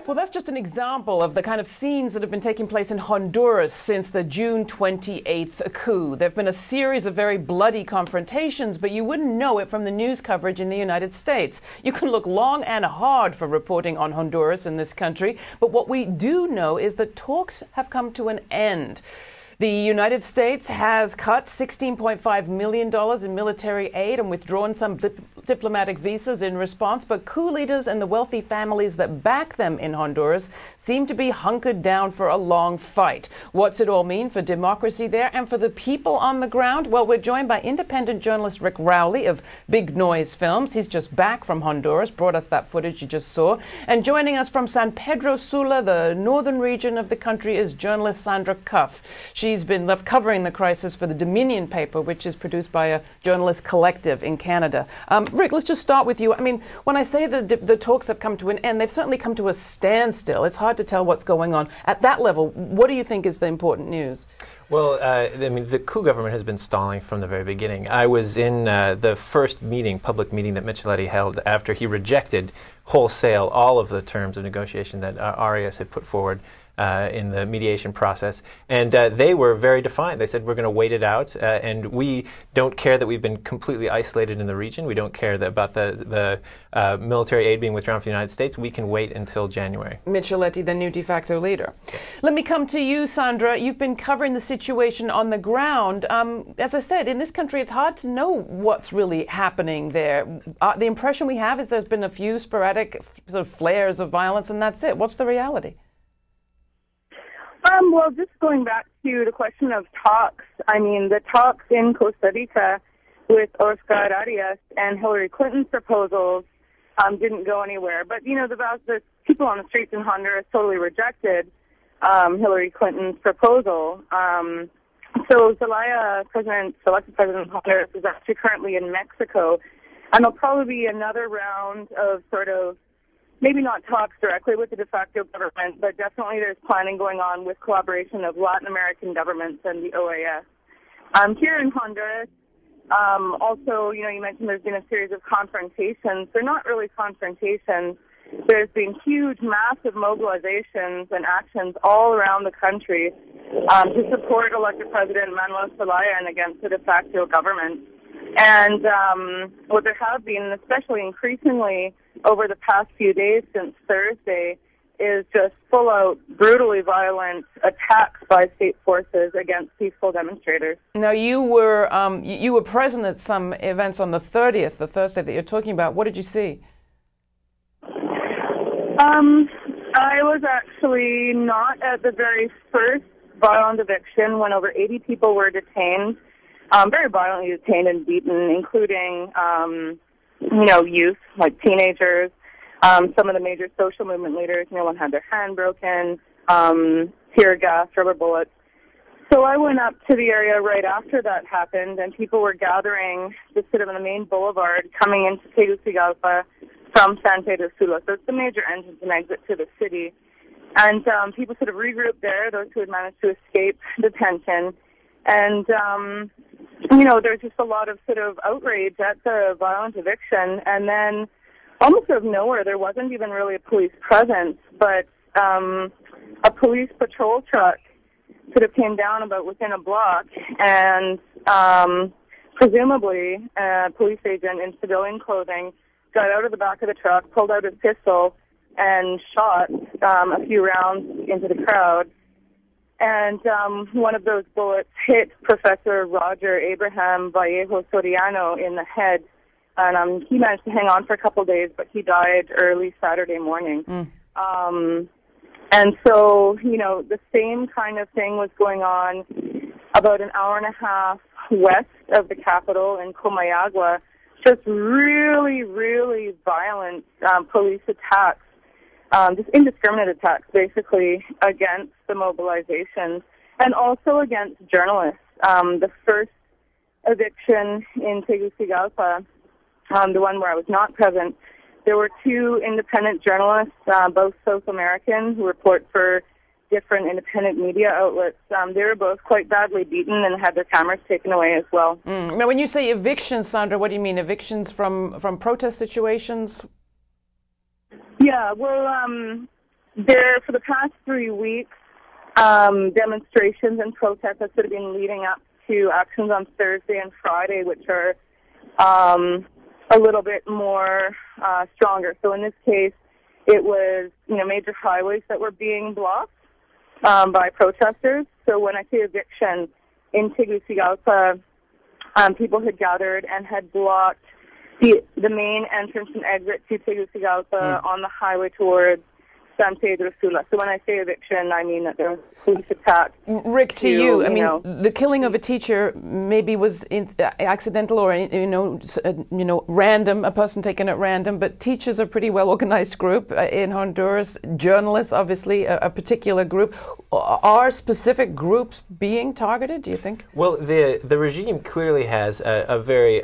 Well, that's just an example of the kind of scenes that have been taking place in Honduras since the June 28th coup. There have been a series of very bloody confrontations, but you wouldn't know it from the news coverage in the United States. You can look long and hard for reporting on Honduras in this country, but what we do know is that talks have come to an end. The United States has cut $16.5 million in military aid and withdrawn some diplomatic visas in response, but coup leaders and the wealthy families that back them in Honduras seem to be hunkered down for a long fight. What's it all mean for democracy there and for the people on the ground? Well, we're joined by independent journalist Rick Rowley of Big Noise Films. He's just back from Honduras, brought us that footage you just saw. And joining us from San Pedro Sula, the northern region of the country, is journalist Sandra Cuffe. She's been left covering the crisis for the Dominion paper, which is produced by a journalist collective in Canada. Rick, let's just start with you. I mean, when I say the talks have come to an end, they've certainly come to a standstill. It's hard to tell what's going on. At that level, what do you think is the important news? Well, I mean, the coup government has been stalling from the very beginning. I was in the first public meeting that Micheletti held after he rejected wholesale all of the terms of negotiation that Arias had put forward in the mediation process, and they were very defiant. They said, we're going to wait it out, and we don't care that we've been completely isolated in the region. We don't care about the military aid being withdrawn from the United States. We can wait until January. Micheletti, the new de facto leader. Let me come to you, Sandra. You've been covering the situation on the ground. As I said, in this country, it's hard to know what's really happening there. The impression we have is there's been a few sporadic sort of flares of violence, and that's it. What's the reality? Well, just going back to the question of talks, I mean, the talks in Costa Rica with Oscar Arias and Hillary Clinton's proposals didn't go anywhere. But, you know, the people on the streets in Honduras totally rejected Hillary Clinton's proposal. So Zelaya, elected president of Honduras, is actually currently in Mexico. And there'll probably be another round of sort of maybe not talks directly with the de facto government, but definitely there's planning going on with collaboration of Latin American governments and the OAS. Here in Honduras, also, you know, you mentioned there's been a series of confrontations. They're not really confrontations. There's been huge, massive mobilizations and actions all around the country to support elected President Manuel Zelaya and against the de facto government. And what there have been, especially increasingly over the past few days since Thursday, is just full-out, brutally violent attacks by state forces against peaceful demonstrators. Now, you were present at some events on the 30th, the Thursday that you're talking about. What did you see? I was actually not at the very first violent eviction when over 80 people were detained. Very violently detained and beaten, including, you know, youth, like teenagers. Some of the major social movement leaders, you know, one had their hand broken, tear gas, rubber bullets. So I went up to the area right after that happened, and people were gathering just sort of on the main boulevard coming into Tegucigalpa from San Pedro Sula. So it's the major entrance and exit to the city. And people sort of regrouped there, those who had managed to escape detention. And, you know, there's just a lot of sort of outrage at the violent eviction. And then almost out of nowhere, there wasn't even really a police presence, but a police patrol truck sort of came down about within a block, and presumably a police agent in civilian clothing got out of the back of the truck, pulled out his pistol, and shot a few rounds into the crowd. And one of those bullets hit Professor Roger Abraham Vallejo Soriano in the head. And he managed to hang on for a couple of days, but he died early Saturday morning. And so, you know, the same kind of thing was going on about an hour and a half west of the capital in Comayagua. Just really, really violent police attacks. Just indiscriminate attacks, basically, against the mobilizations and also against journalists. The first eviction in Tegucigalpa, the one where I was not present, there were two independent journalists, both South American, who report for different independent media outlets. They were both quite badly beaten and had their cameras taken away as well. Now, when you say evictions, Sandra, what do you mean? Evictions from protest situations? Yeah, well, there for the past 3 weeks, demonstrations and protests have sort of been leading up to actions on Thursday and Friday, which are a little bit more stronger. So in this case, it was major highways that were being blocked by protesters. So when I say eviction, in Tegucigalpa, people had gathered and had blocked the main entrance and exit to Tegucigalpa on the highway towards San Pedro Sula. So when I say eviction, I mean that there was a police attack. Rick, to you, I mean, the killing of a teacher maybe was accidental or random, a person taken at random. But teachers are a pretty well organized group in Honduras. Journalists, obviously, a particular group. Are specific groups being targeted? Do you think? Well, the regime clearly has a very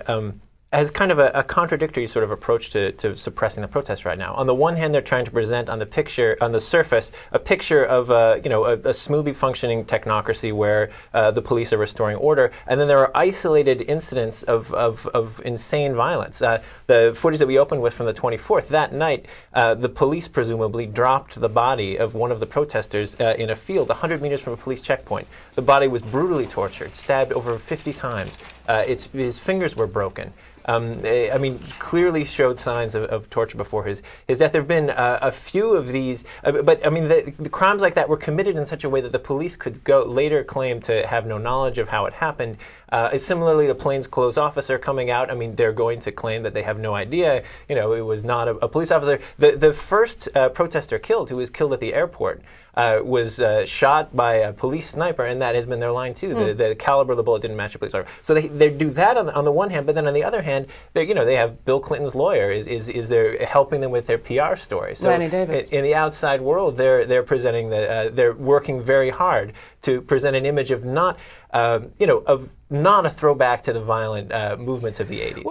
has kind of a contradictory sort of approach to suppressing the protests right now. On the one hand, they're trying to present on the picture, on the surface, a picture of a smoothly functioning technocracy where the police are restoring order, and then there are isolated incidents of insane violence. The footage that we opened with from the 24th, that night, the police presumably dropped the body of one of the protesters in a field 100 meters from a police checkpoint. The body was brutally tortured, stabbed over 50 times. His fingers were broken. I mean, clearly showed signs of torture before his death. There have been a few of these, but I mean, the crimes like that were committed in such a way that the police could later claim to have no knowledge of how it happened. Similarly, the plainclothes officer coming out, I mean, they're going to claim that they have no idea, it was not a police officer. The first protester killed, who was killed at the airport, was shot by a police sniper, and that has been their line too. The caliber of the bullet didn't match a police sniper. So they do that on the one hand, but then on the other hand, they have Bill Clinton's lawyer is there helping them with their PR story. So Lanny Davis. In the outside world, they're presenting they're working very hard to present an image of not a throwback to the violent movements of the 80s.